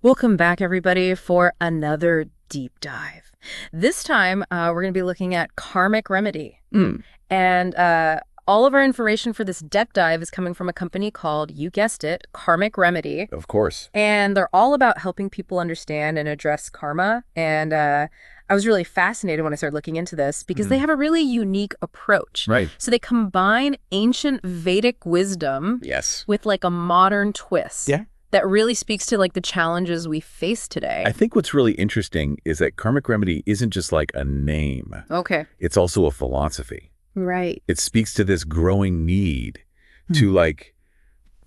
Welcome back, everybody, for another deep dive. This time, we're going to be looking at Karmic Remedy. And all of our information for this deck dive is coming from a company called, you guessed it, Karmic Remedy. Of course. And they're all about helping people understand and address karma. And I was really fascinated when I started looking into this because they have a really unique approach. Right. So they combine ancient Vedic wisdom with like a modern twist. Yeah. That really speaks to like the challenges we face today. I think what's really interesting is that Karmic Remedy isn't just like a name. Okay. It's also a philosophy. Right. It speaks to this growing need to like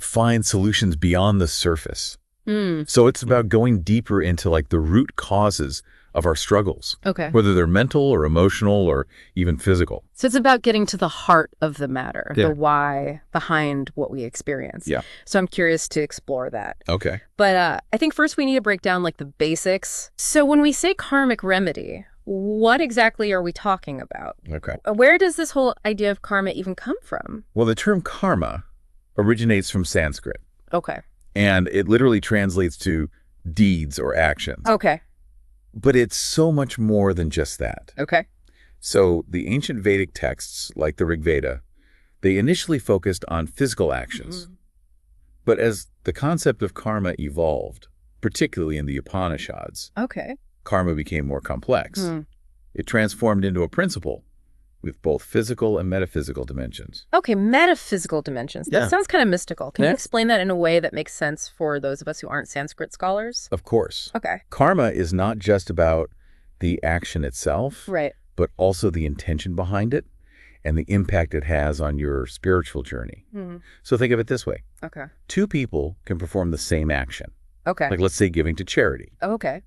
find solutions beyond the surface. So it's about going deeper into like the root causes of our struggles. Okay. Whether they're mental or emotional or even physical. So it's about getting to the heart of the matter, the why behind what we experience. Yeah. So I'm curious to explore that. Okay. But I think first we need to break down like the basics. So when we say karmic remedy, what exactly are we talking about? Okay. Where does this whole idea of karma even come from? Well, the term karma originates from Sanskrit. Okay. And it literally translates to deeds or actions. Okay. But it's so much more than just that. Okay. So the ancient Vedic texts, like the Rig Veda, they initially focused on physical actions. But as the concept of karma evolved, particularly in the Upanishads, karma became more complex. It transformed into a principle with both physical and metaphysical dimensions. Okay, metaphysical dimensions. That sounds kind of mystical. Can you explain that in a way that makes sense for those of us who aren't Sanskrit scholars? Of course. Okay. Karma is not just about the action itself, Right. but also the intention behind it and the impact it has on your spiritual journey. So think of it this way. Okay. Two people can perform the same action. Okay. Like let's say giving to charity. Okay.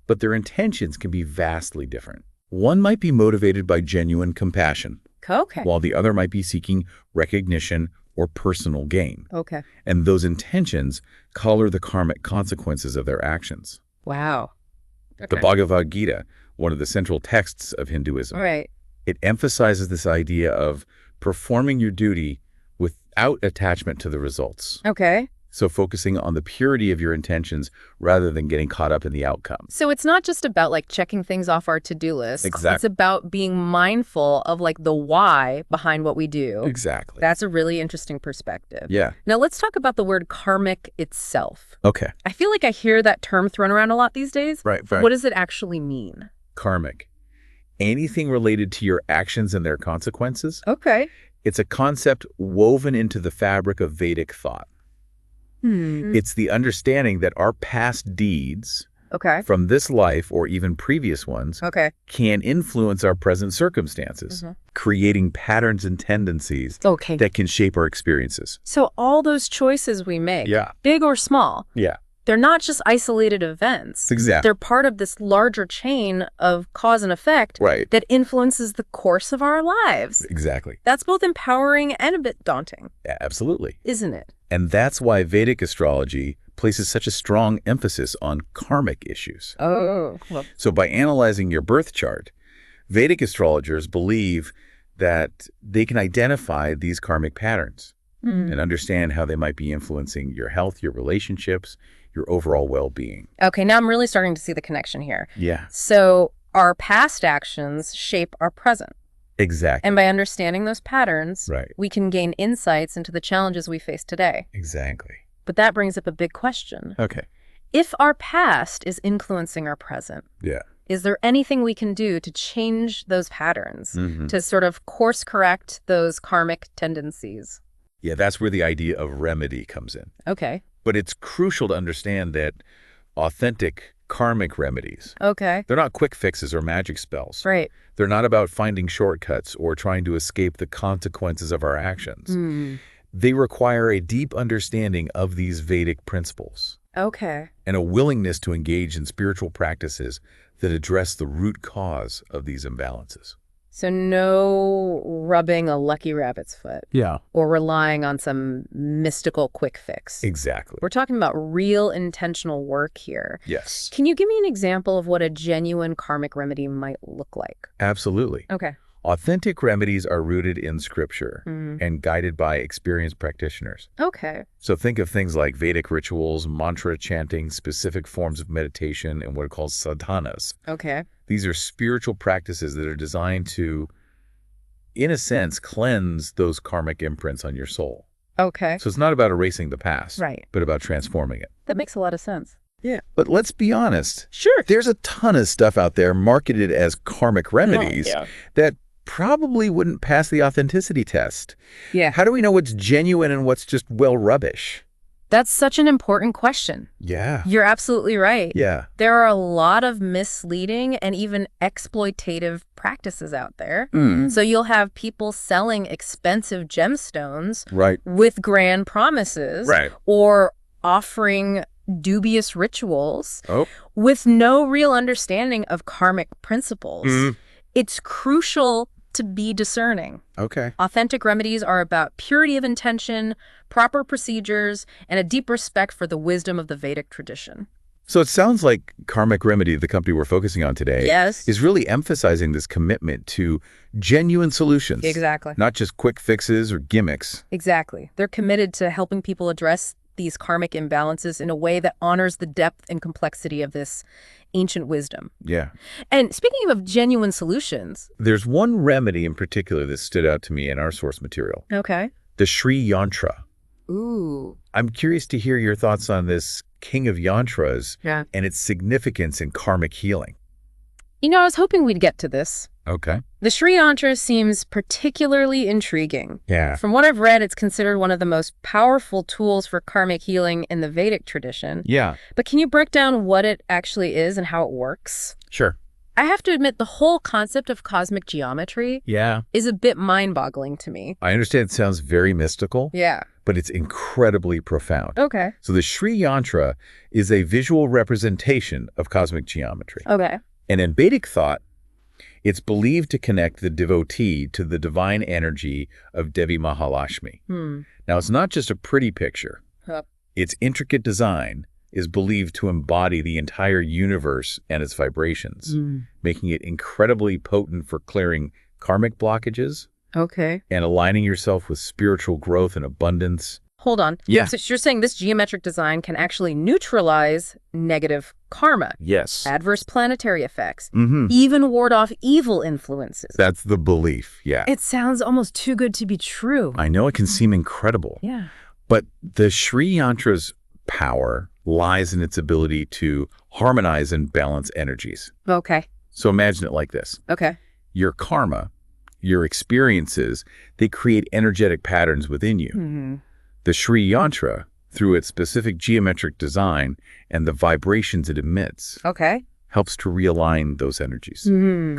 But their intentions can be vastly different. One might be motivated by genuine compassion, Okay. while the other might be seeking recognition or personal gain. Okay. And those intentions color the karmic consequences of their actions. Wow. The Bhagavad Gita, one of the central texts of Hinduism, Right. it emphasizes this idea of performing your duty without attachment to the results. Okay. So focusing on the purity of your intentions rather than getting caught up in the outcome. So it's not just about like checking things off our to-do list. Exactly. It's about being mindful of like the why behind what we do. Exactly. That's a really interesting perspective. Yeah. Now let's talk about the word karmic itself. Okay. I feel like I hear that term thrown around a lot these days. Right. What does it actually mean? Karmic. Anything related to your actions and their consequences. Okay. It's a concept woven into the fabric of Vedic thought. It's the understanding that our past deeds from this life or even previous ones can influence our present circumstances, creating patterns and tendencies that can shape our experiences. So all those choices we make, big or small, they're not just isolated events. Exactly. They're part of this larger chain of cause and effect that influences the course of our lives. Exactly. That's both empowering and a bit daunting. Absolutely. Isn't it? And that's why Vedic astrology places such a strong emphasis on karmic issues. Oh. So by analyzing your birth chart, Vedic astrologers believe that they can identify these karmic patterns and understand how they might be influencing your health, your relationships, your overall well-being. Okay, now I'm really starting to see the connection here. Yeah. So our past actions shape our present. Exactly. And by understanding those patterns, Right. we can gain insights into the challenges we face today. Exactly. But that brings up a big question. Okay. If our past is influencing our present, is there anything we can do to change those patterns, to sort of course correct those karmic tendencies? Yeah, that's where the idea of remedy comes in. Okay. But it's crucial to understand that authentic karmic remedies, they're not quick fixes or magic spells. Right. They're not about finding shortcuts or trying to escape the consequences of our actions. They require a deep understanding of these Vedic principles. Okay. And a willingness to engage in spiritual practices that address the root cause of these imbalances. So no rubbing a lucky rabbit's foot. Yeah. Or relying on some mystical quick fix. Exactly. We're talking about real intentional work here. Yes. Can you give me an example of what a genuine karmic remedy might look like? Absolutely. Okay. Authentic remedies are rooted in scripture and guided by experienced practitioners. Okay. So think of things like Vedic rituals, mantra chanting, specific forms of meditation, and what are called sadhanas. Okay. These are spiritual practices that are designed to, in a sense, cleanse those karmic imprints on your soul. Okay. So it's not about erasing the past, Right. but about transforming it. That makes a lot of sense. Yeah, but let's be honest. Sure. There's a ton of stuff out there marketed as karmic remedies that probably wouldn't pass the authenticity test. Yeah. How do we know what's genuine and what's just, well, rubbish? That's such an important question. Yeah. You're absolutely right. Yeah. There are a lot of misleading and even exploitative practices out there. So you'll have people selling expensive gemstones Right. with grand promises Right. or offering dubious rituals Oh. with no real understanding of karmic principles. It's crucial to be discerning. Okay. Authentic remedies are about purity of intention, proper procedures, and a deep respect for the wisdom of the Vedic tradition. So it sounds like Karmic Remedy, the company we're focusing on today, Yes. is really emphasizing this commitment to genuine solutions. Exactly. Not just quick fixes or gimmicks. Exactly. They're committed to helping people address these karmic imbalances in a way that honors the depth and complexity of this ancient wisdom. Yeah. And speaking of genuine solutions. There's one remedy in particular that stood out to me in our source material. Okay. The Shree Yantra. Ooh. I'm curious to hear your thoughts on this king of yantras and its significance in karmic healing. You know, I was hoping we'd get to this. Okay. The Shree Yantras seems particularly intriguing. Yeah. From what I've read, it's considered one of the most powerful tools for karmic healing in the Vedic tradition. Yeah. But can you break down what it actually is and how it works? Sure. I have to admit, the whole concept of cosmic geometry Yeah. is a bit mind-boggling to me. I understand it sounds very mystical, Yeah. but it's incredibly profound. Okay. So the Shree Yantra is a visual representation of cosmic geometry. Okay. And in Vedic thought, it's believed to connect the devotee to the divine energy of Devi Mahalakshmi. Now, it's not just a pretty picture. Its intricate design is believed to embody the entire universe and its vibrations, making it incredibly potent for clearing karmic blockages Okay. and aligning yourself with spiritual growth and abundance. Hold on. Yeah. So you're saying this geometric design can actually neutralize negative karma, Yes. adverse planetary effects, even ward off evil influences. That's the belief, yeah. It sounds almost too good to be true. I know it can seem incredible, Yeah. but the Shree Yantra's power lies in its ability to harmonize and balance energies. Okay. So imagine it like this. Okay. Your karma, your experiences, they create energetic patterns within you. The Shree Yantra, through its specific geometric design and the vibrations it emits, Okay. helps to realign those energies,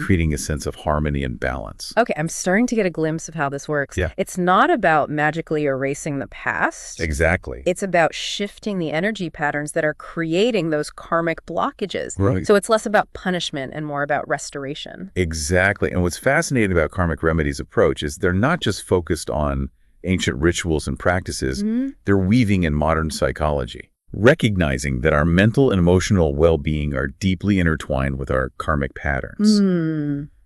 creating a sense of harmony and balance. Okay, I'm starting to get a glimpse of how this works. Yeah. It's not about magically erasing the past. Exactly. It's about shifting the energy patterns that are creating those karmic blockages. Right. So it's less about punishment and more about restoration. Exactly. And what's fascinating about Karmic Remedy's approach is they're not just focused on ancient rituals and practices, they're weaving in modern psychology, recognizing that our mental and emotional well-being are deeply intertwined with our karmic patterns.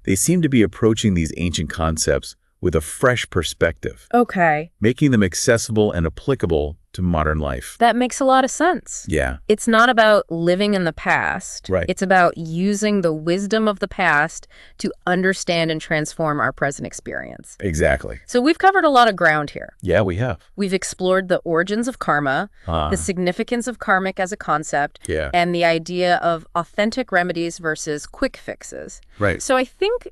They seem to be approaching these ancient concepts with a fresh perspective, Okay. making them accessible and applicable to modern life. That makes a lot of sense. Yeah. It's not about living in the past. Right. It's about using the wisdom of the past to understand and transform our present experience. Exactly. So we've covered a lot of ground here. Yeah, we have. We've explored the origins of karma, the significance of karmic as a concept, Yeah. and the idea of authentic remedies versus quick fixes. Right. So I think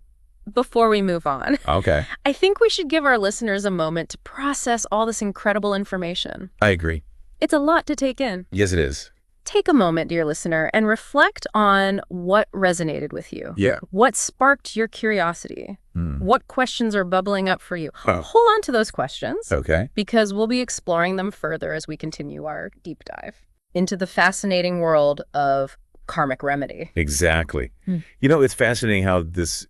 before we move on, Okay. I think we should give our listeners a moment to process all this incredible information. I agree. It's a lot to take in. Yes, it is. Take a moment, dear listener, and reflect on what resonated with you. Yeah. What sparked your curiosity? What questions are bubbling up for you? Oh. Hold on to those questions. Okay. Because we'll be exploring them further as we continue our deep dive into the fascinating world of karmic remedy. Exactly. You know, it's fascinating how this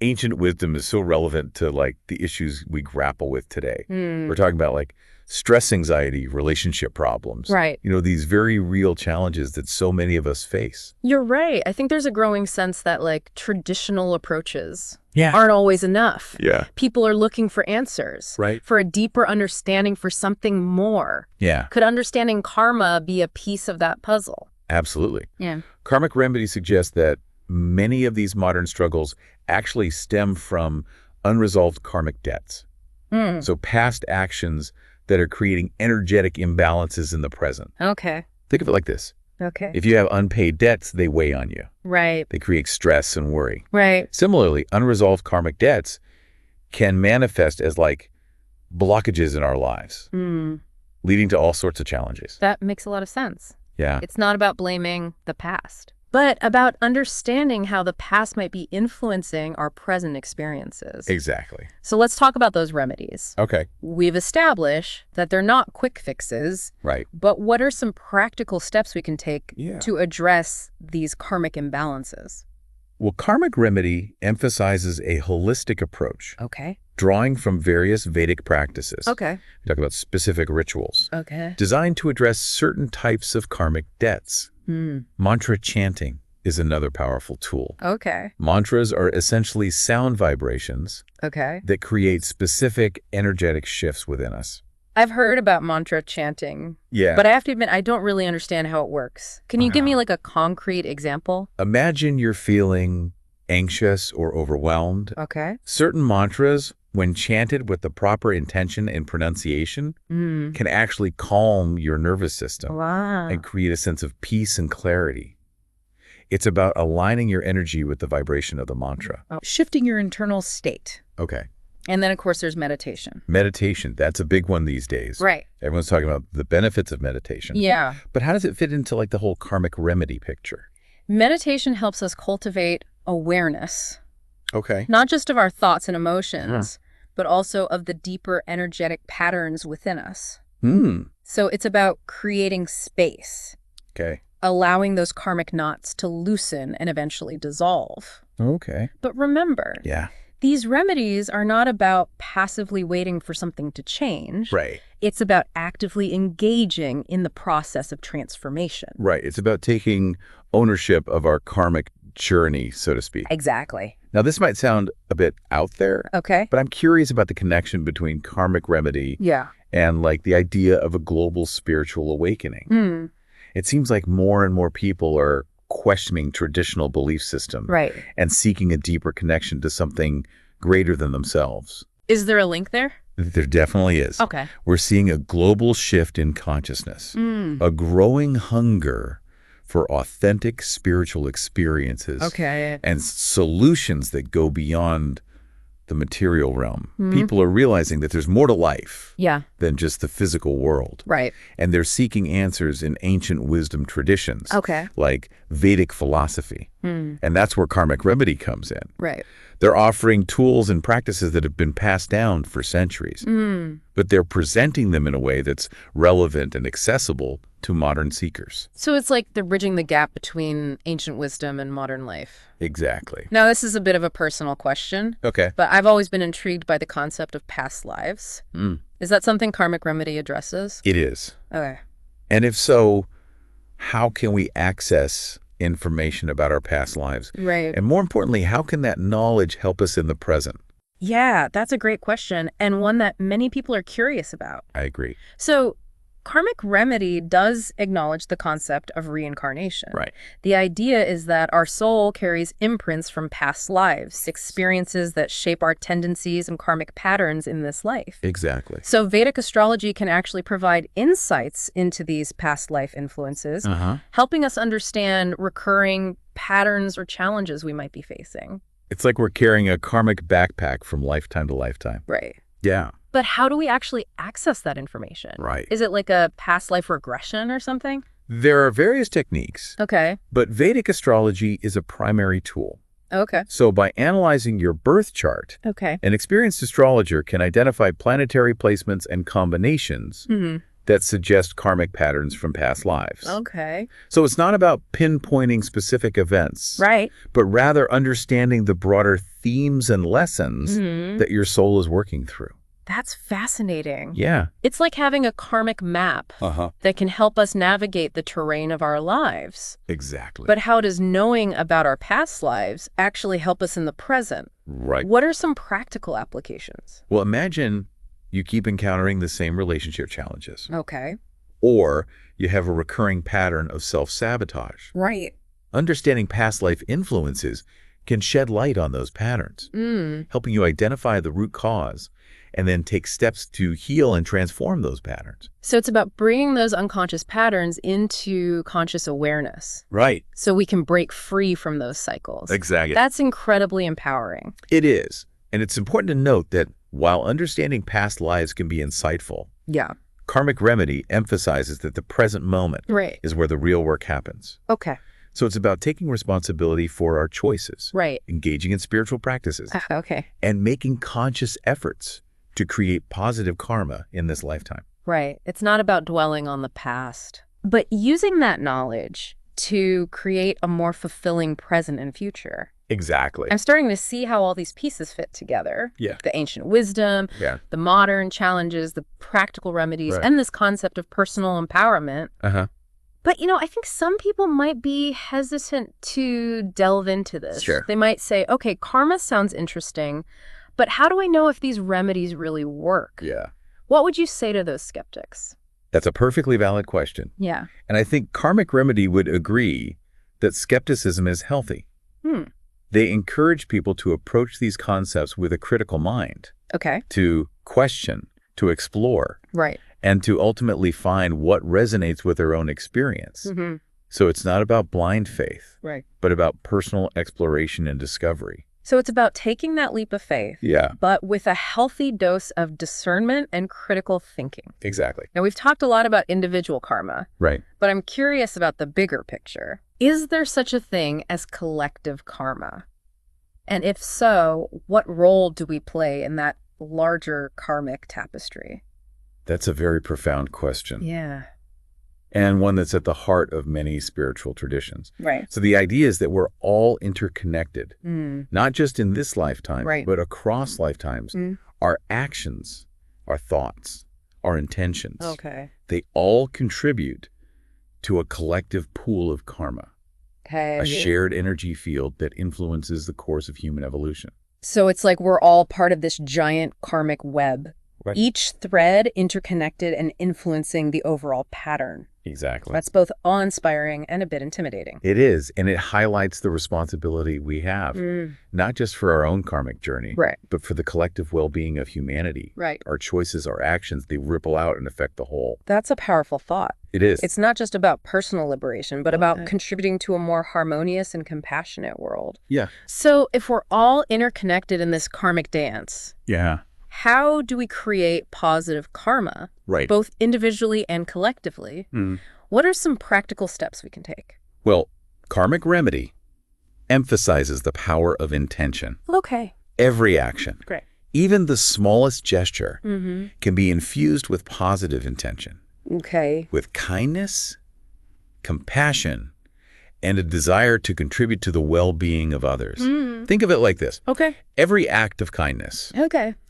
ancient wisdom is so relevant to like the issues we grapple with today. We're talking about like stress, anxiety, relationship problems. Right. These very real challenges that so many of us face. You're right. I think there's a growing sense that, like, traditional approaches Yeah. aren't always enough. Yeah. People are looking for answers. Right. For a deeper understanding, for something more. Yeah. Could understanding karma be a piece of that puzzle? Absolutely. Yeah. Karmic Remedy suggests that many of these modern struggles actually stem from unresolved karmic debts. So past actions that are creating energetic imbalances in the present. Okay. Think of it like this. Okay. If you have unpaid debts, they weigh on you. Right. They create stress and worry. Right. Similarly, unresolved karmic debts can manifest as like blockages in our lives, leading to all sorts of challenges. That makes a lot of sense. Yeah. It's not about blaming the past, but about understanding how the past might be influencing our present experiences. Exactly. So let's talk about those remedies. Okay. We've established that they're not quick fixes, Right. but what are some practical steps we can take Yeah. to address these karmic imbalances? Well, Karmic Remedy emphasizes a holistic approach, Okay. drawing from various Vedic practices. Okay. We talk about specific rituals Okay. designed to address certain types of karmic debts. Mantra chanting is another powerful tool. Okay. Mantras are essentially sound vibrations Okay. that create specific energetic shifts within us. I've heard about mantra chanting, Yeah. but I have to admit, I don't really understand how it works. Can you give me like a concrete example? Imagine you're feeling anxious or overwhelmed. Okay. Certain mantras, when chanted with the proper intention and pronunciation, can actually calm your nervous system Wow. and create a sense of peace and clarity. It's about aligning your energy with the vibration of the mantra. Shifting your internal state. Okay. And then, of course, there's meditation. Meditation, that's a big one these days. Right. Everyone's talking about the benefits of meditation. Yeah. But how does it fit into like the whole karmic remedy picture? Meditation helps us cultivate awareness, Okay. not just of our thoughts and emotions, but also of the deeper energetic patterns within us. So it's about creating space, Okay. allowing those karmic knots to loosen and eventually dissolve. Okay. But remember, Yeah. these remedies are not about passively waiting for something to change. Right. It's about actively engaging in the process of transformation. Right. It's about taking ownership of our karmic journey, so to speak. Exactly. Now, this might sound a bit out there, Okay. but I'm curious about the connection between karmic remedy Yeah. and like the idea of a global spiritual awakening. It seems like more and more people are questioning traditional belief systems Right. and seeking a deeper connection to something greater than themselves. Is there a link there? There definitely is. Okay. We're seeing a global shift in consciousness, a growing hunger for authentic spiritual experiences Okay. and solutions that go beyond the material realm. People are realizing that there's more to life Yeah. than just the physical world. Right. And they're seeking answers in ancient wisdom traditions, Okay. like Vedic philosophy. And that's where Karmic Remedy comes in. Right. They're offering tools and practices that have been passed down for centuries, but they're presenting them in a way that's relevant and accessible to modern seekers. So it's like they're bridging the gap between ancient wisdom and modern life. Exactly. Now, this is a bit of a personal question, Okay. but I've always been intrigued by the concept of past lives. Is that something Karmic Remedy addresses? It is. Okay. And if so, how can we access information about our past lives? Right. And more importantly, how can that knowledge help us in the present? Yeah, that's a great question, and one that many people are curious about. I agree. So, Karmic Remedy does acknowledge the concept of reincarnation. Right. The idea is that our soul carries imprints from past lives, experiences that shape our tendencies and karmic patterns in this life. Exactly. So Vedic astrology can actually provide insights into these past life influences, helping us understand recurring patterns or challenges we might be facing. It's like we're carrying a karmic backpack from lifetime to lifetime. Right. Yeah. But how do we actually access that information? Right. Is it like a past life regression or something? There are various techniques, Okay. but Vedic astrology is a primary tool. Okay. So by analyzing your birth chart, Okay. an experienced astrologer can identify planetary placements and combinations that suggest karmic patterns from past lives. Okay. So it's not about pinpointing specific events, Right. but rather understanding the broader themes and lessons that your soul is working through. That's fascinating. Yeah. It's like having a karmic map that can help us navigate the terrain of our lives. Exactly. But how does knowing about our past lives actually help us in the present? Right. What are some practical applications? Well, imagine you keep encountering the same relationship challenges. Okay. Or you have a recurring pattern of self-sabotage. Right. Understanding past life influences can shed light on those patterns, helping you identify the root cause and then take steps to heal and transform those patterns. So it's about bringing those unconscious patterns into conscious awareness. Right. So we can break free from those cycles. Exactly. That's incredibly empowering. It is. And it's important to note that while understanding past lives can be insightful, Yeah. Karmic Remedy emphasizes that the present moment is where the real work happens. Okay. So it's about taking responsibility for our choices, Right. engaging in spiritual practices, Okay. and making conscious efforts to create positive karma in this lifetime. Right. It's not about dwelling on the past, but using that knowledge to create a more fulfilling present and future. Exactly. I'm starting to see how all these pieces fit together. Yeah. The ancient wisdom, the modern challenges, the practical remedies, and this concept of personal empowerment. But, I think some people might be hesitant to delve into this. Sure. They might say, okay, karma sounds interesting, but how do I know if these remedies really work? Yeah. What would you say to those skeptics? That's a perfectly valid question. Yeah. And I think Karmic Remedy would agree that skepticism is healthy. They encourage people to approach these concepts with a critical mind. Okay. To question, to explore. Right. And to ultimately find what resonates with their own experience. So it's not about blind faith, but about personal exploration and discovery. So it's about taking that leap of faith, but with a healthy dose of discernment and critical thinking. Exactly. Now, we've talked a lot about individual karma, right? But I'm curious about the bigger picture. Is there such a thing as collective karma? And if so, what role do we play in that larger karmic tapestry? That's a very profound question. Yeah. And one that's at the heart of many spiritual traditions. Right. So the idea is that we're all interconnected, not just in this lifetime, but across lifetimes. Our actions, our thoughts, our intentions, they all contribute to a collective pool of karma, a shared energy field that influences the course of human evolution. So it's like we're all part of this giant karmic web. Right. Each thread interconnected and influencing the overall pattern. Exactly. That's both awe-inspiring and a bit intimidating. It is, and it highlights the responsibility we have, not just for our own karmic journey, but for the collective well-being of humanity. Right. Our choices, our actions, they ripple out and affect the whole. That's a powerful thought. It is. It's not just about personal liberation, but about contributing to a more harmonious and compassionate world. Yeah. So if we're all interconnected in this karmic dance, how do we create positive karma, both individually and collectively? What are some practical steps we can take? Well, Karmic Remedy emphasizes the power of intention. Okay. Every action, even the smallest gesture, can be infused with positive intention. Okay. With kindness, compassion, and a desire to contribute to the well-being of others. Think of it like this. Okay. Every act of kindness,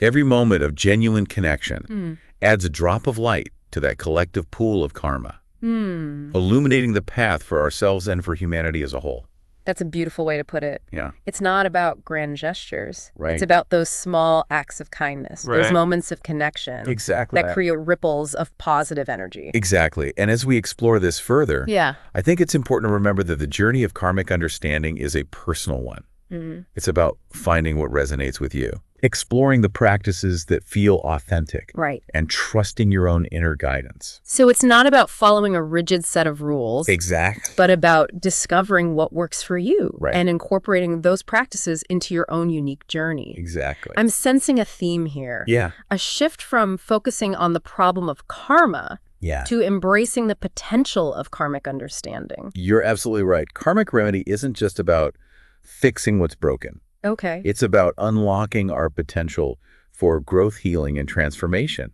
every moment of genuine connection adds a drop of light to that collective pool of karma, illuminating the path for ourselves and for humanity as a whole. That's a beautiful way to put it. Yeah. It's not about grand gestures. Right. It's about those small acts of kindness, those moments of connection. Exactly. That create ripples of positive energy. Exactly. And as we explore this further, I think it's important to remember that the journey of karmic understanding is a personal one. It's about finding what resonates with you, exploring the practices that feel authentic, and trusting your own inner guidance. So it's not about following a rigid set of rules, but about discovering what works for you and incorporating those practices into your own unique journey. Exactly. I'm sensing a theme here. Yeah. A shift from focusing on the problem of karma to embracing the potential of karmic understanding. You're absolutely right. Karmic Remedy isn't just about fixing what's broken. Okay. It's about unlocking our potential for growth, healing, and transformation.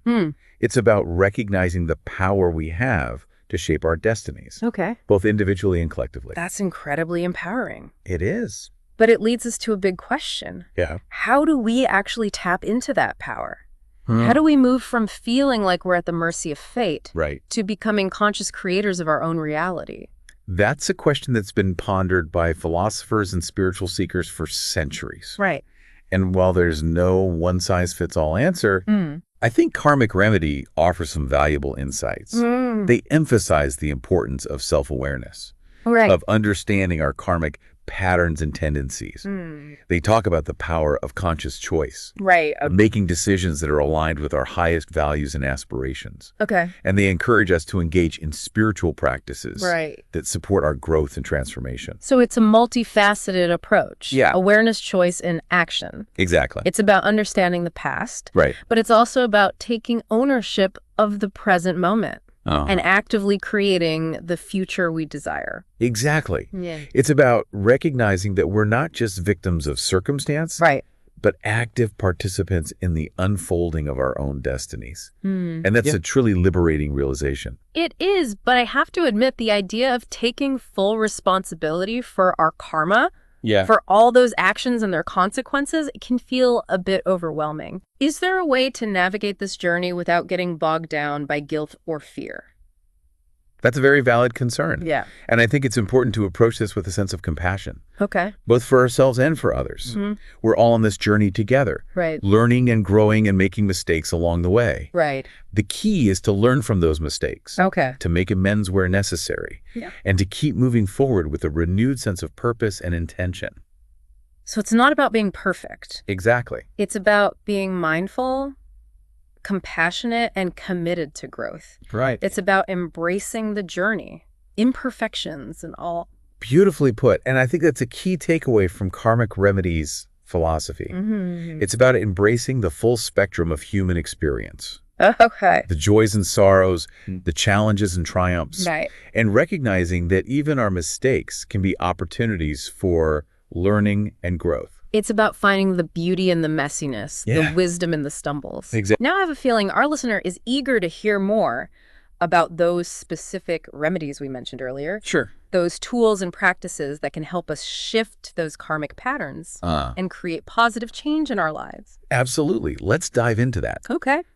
It's about recognizing the power we have to shape our destinies, both individually and collectively. That's incredibly empowering. It is. But it leads us to a big question. Yeah. How do we actually tap into that power? How do we move from feeling like we're at the mercy of fate to becoming conscious creators of our own reality? That's a question that's been pondered by philosophers and spiritual seekers for centuries. Right. And while there's no one-size-fits-all answer, I think Karmic Remedy offers some valuable insights. They emphasize the importance of self-awareness, of understanding our karmic patterns and tendencies. They talk about the power of conscious choice, of making decisions that are aligned with our highest values and aspirations. And they encourage us to engage in spiritual practices that support our growth and transformation. So it's a multifaceted approach. Yeah. Awareness, choice, and action. Exactly. It's about understanding the past, but it's also about taking ownership of the present moment. And actively creating the future we desire. Exactly. It's about recognizing that we're not just victims of circumstance, but active participants in the unfolding of our own destinies. And that's a truly liberating realization. It is, but I have to admit the idea of taking full responsibility for our karma, for all those actions and their consequences, it can feel a bit overwhelming. Is there a way to navigate this journey without getting bogged down by guilt or fear? That's a very valid concern. Yeah. And I think it's important to approach this with a sense of compassion. Both for ourselves and for others. We're all on this journey together. Learning and growing and making mistakes along the way. The key is to learn from those mistakes. To make amends where necessary. And to keep moving forward with a renewed sense of purpose and intention. So it's not about being perfect. Exactly. It's about being mindful, compassionate, and committed to growth. It's about embracing the journey, imperfections and all. Beautifully put. And I think that's a key takeaway from Karmic Remedy's philosophy. It's about embracing the full spectrum of human experience. The joys and sorrows, the challenges and triumphs. And recognizing that even our mistakes can be opportunities for learning and growth. It's about finding the beauty in the messiness, the wisdom in the stumbles. Now I have a feeling our listener is eager to hear more about those specific remedies we mentioned earlier. Those tools and practices that can help us shift those karmic patterns and create positive change in our lives. Absolutely. Let's dive into that.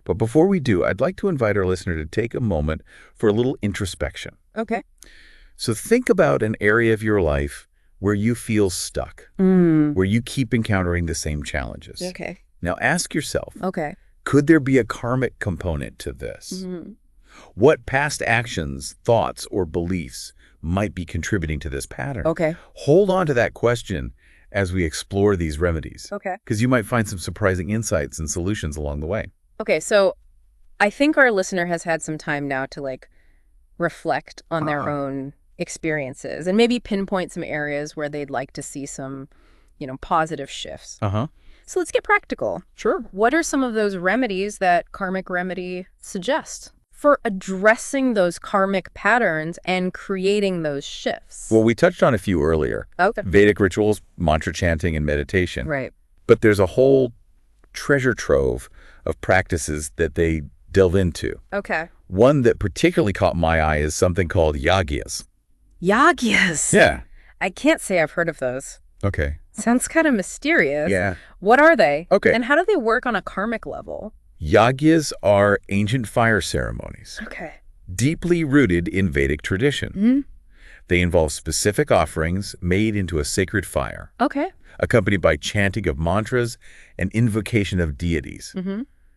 But before we do, I'd like to invite our listener to take a moment for a little introspection. So think about an area of your life where you feel stuck, where you keep encountering the same challenges. Now ask yourself, could there be a karmic component to this? What past actions, thoughts, or beliefs might be contributing to this pattern? Hold on to that question as we explore these remedies, because you might find some surprising insights and solutions along the way. So I think our listener has had some time now to reflect on their own experiences and maybe pinpoint some areas where they'd like to see some, positive shifts. So let's get practical. What are some of those remedies that Karmic Remedy suggests for addressing those karmic patterns and creating those shifts? Well, we touched on a few earlier. Vedic rituals, mantra chanting, and meditation. But there's a whole treasure trove of practices that they delve into. One that particularly caught my eye is something called yagyas. Yagyas? I can't say I've heard of those. Sounds kind of mysterious. What are they? And how do they work on a karmic level? Yagyas are ancient fire ceremonies. Deeply rooted in Vedic tradition. They involve specific offerings made into a sacred fire. Accompanied by chanting of mantras and invocation of deities.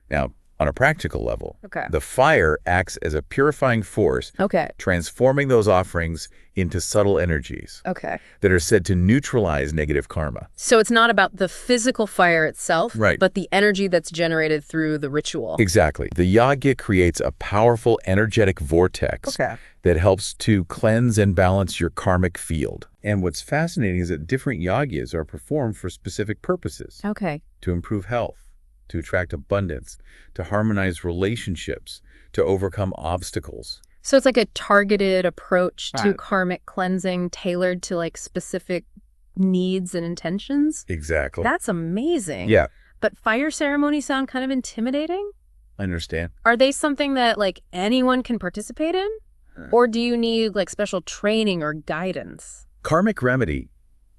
Now, on a practical level, the fire acts as a purifying force, transforming those offerings into subtle energies that are said to neutralize negative karma. So it's not about the physical fire itself, but the energy that's generated through the ritual. Exactly. The yagya creates a powerful energetic vortex that helps to cleanse and balance your karmic field. And what's fascinating is that different yagyas are performed for specific purposes. To improve health, to attract abundance, to harmonize relationships, to overcome obstacles. So it's like a targeted approach to karmic cleansing tailored to specific needs and intentions? Exactly. That's amazing. But fire ceremonies sound kind of intimidating? I understand. Are they something that anyone can participate in? Or do you need special training or guidance? Karmic Remedy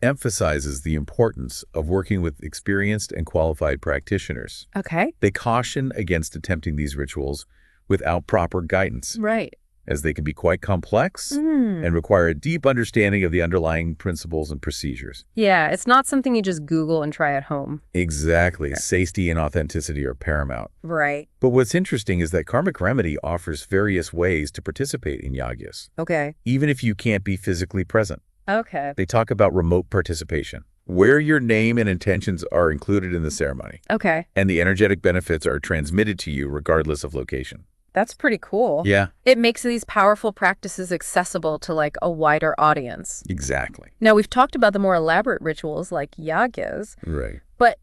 emphasizes the importance of working with experienced and qualified practitioners. Okay. They caution against attempting these rituals without proper guidance, Right. as they can be quite complex and require a deep understanding of the underlying principles and procedures. Yeah, it's not something you just Google and try at home. Exactly. Safety and authenticity are paramount. Right. But what's interesting is that Karmic Remedy offers various ways to participate in yagnas, Okay. even if you can't be physically present. Okay. They talk about remote participation, where your name and intentions are included in the ceremony, Okay. and the energetic benefits are transmitted to you regardless of location. That's pretty cool. Yeah, It makes these powerful practices accessible to like a wider audience. exactly. Now, we've talked about the more elaborate rituals like yagas, Right. but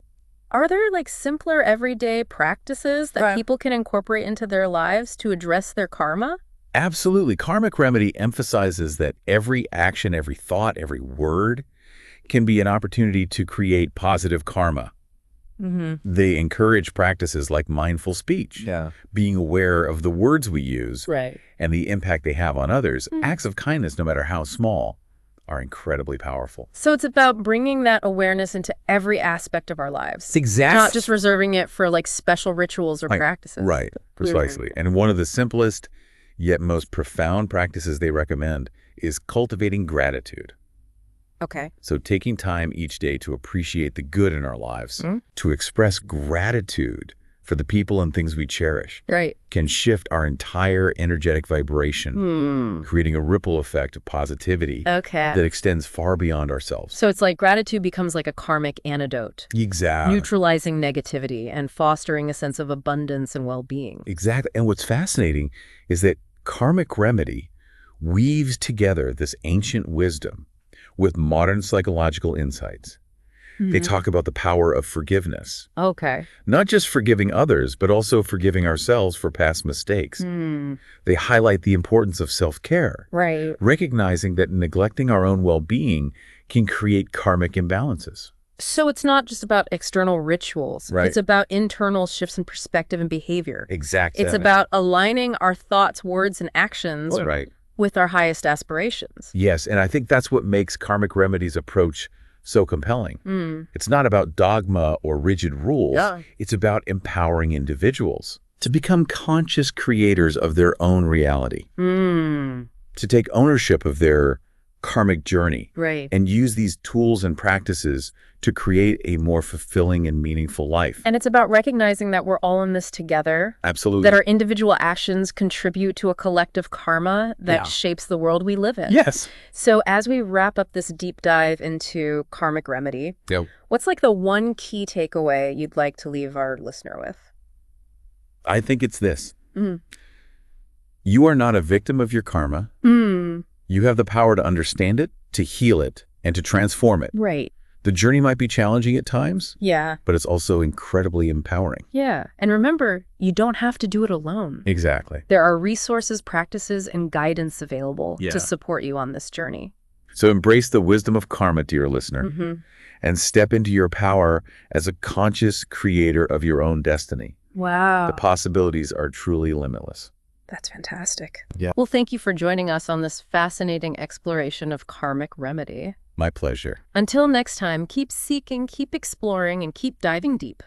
are there like simpler everyday practices that Right. people can incorporate into their lives to address their karma? Absolutely. Karmic Remedy emphasizes that every action, every thought, every word can be an opportunity to create positive karma. They encourage practices like mindful speech, being aware of the words we use Right. and the impact they have on others. Acts of kindness, no matter how small, are incredibly powerful. So it's about bringing that awareness into every aspect of our lives. Exactly. Not just reserving it for like special rituals or practices. Right, precisely. And one of the simplest yet most profound practices they recommend is cultivating gratitude. Okay. So taking time each day to appreciate the good in our lives, to express gratitude for the people and things we cherish, Right. can shift our entire energetic vibration, creating a ripple effect of positivity Okay. that extends far beyond ourselves. So it's like gratitude becomes like a karmic antidote, Exactly. neutralizing negativity and fostering a sense of abundance and well-being. Exactly. And what's fascinating is that Karmic Remedy weaves together this ancient wisdom with modern psychological insights. They talk about the power of forgiveness. Okay. Not just forgiving others, but also forgiving ourselves for past mistakes. They highlight the importance of self-care, Right. recognizing that neglecting our own well-being can create karmic imbalances. So it's not just about external rituals. Right. It's about internal shifts in perspective and behavior. Exactly. It's about aligning our thoughts, words, and actions Right. with our highest aspirations. Yes, and I think that's what makes Karmic Remedy's approach so compelling. It's not about dogma or rigid rules. It's about empowering individuals to become conscious creators of their own reality, to take ownership of their karmic journey, Right. and use these tools and practices to create a more fulfilling and meaningful life. And it's about recognizing that we're all in this together, Absolutely. that our individual actions contribute to a collective karma that shapes the world we live in. Yes. So as we wrap up this deep dive into Karmic Remedy, Yeah. what's like the one key takeaway you'd like to leave our listener with? I think it's this. You are not a victim of your karma. You have the power to understand it, to heal it, and to transform it. Right. The journey might be challenging at times, Yeah. but it's also incredibly empowering. Yeah. And remember, you don't have to do it alone. Exactly. There are resources, practices, and guidance available Yeah. to support you on this journey. So embrace the wisdom of karma, dear listener, and step into your power as a conscious creator of your own destiny. Wow. The possibilities are truly limitless. That's fantastic. Yeah. Well, thank you for joining us on this fascinating exploration of Karmic Remedy. My pleasure. Until next time, keep seeking, keep exploring, and keep diving deep.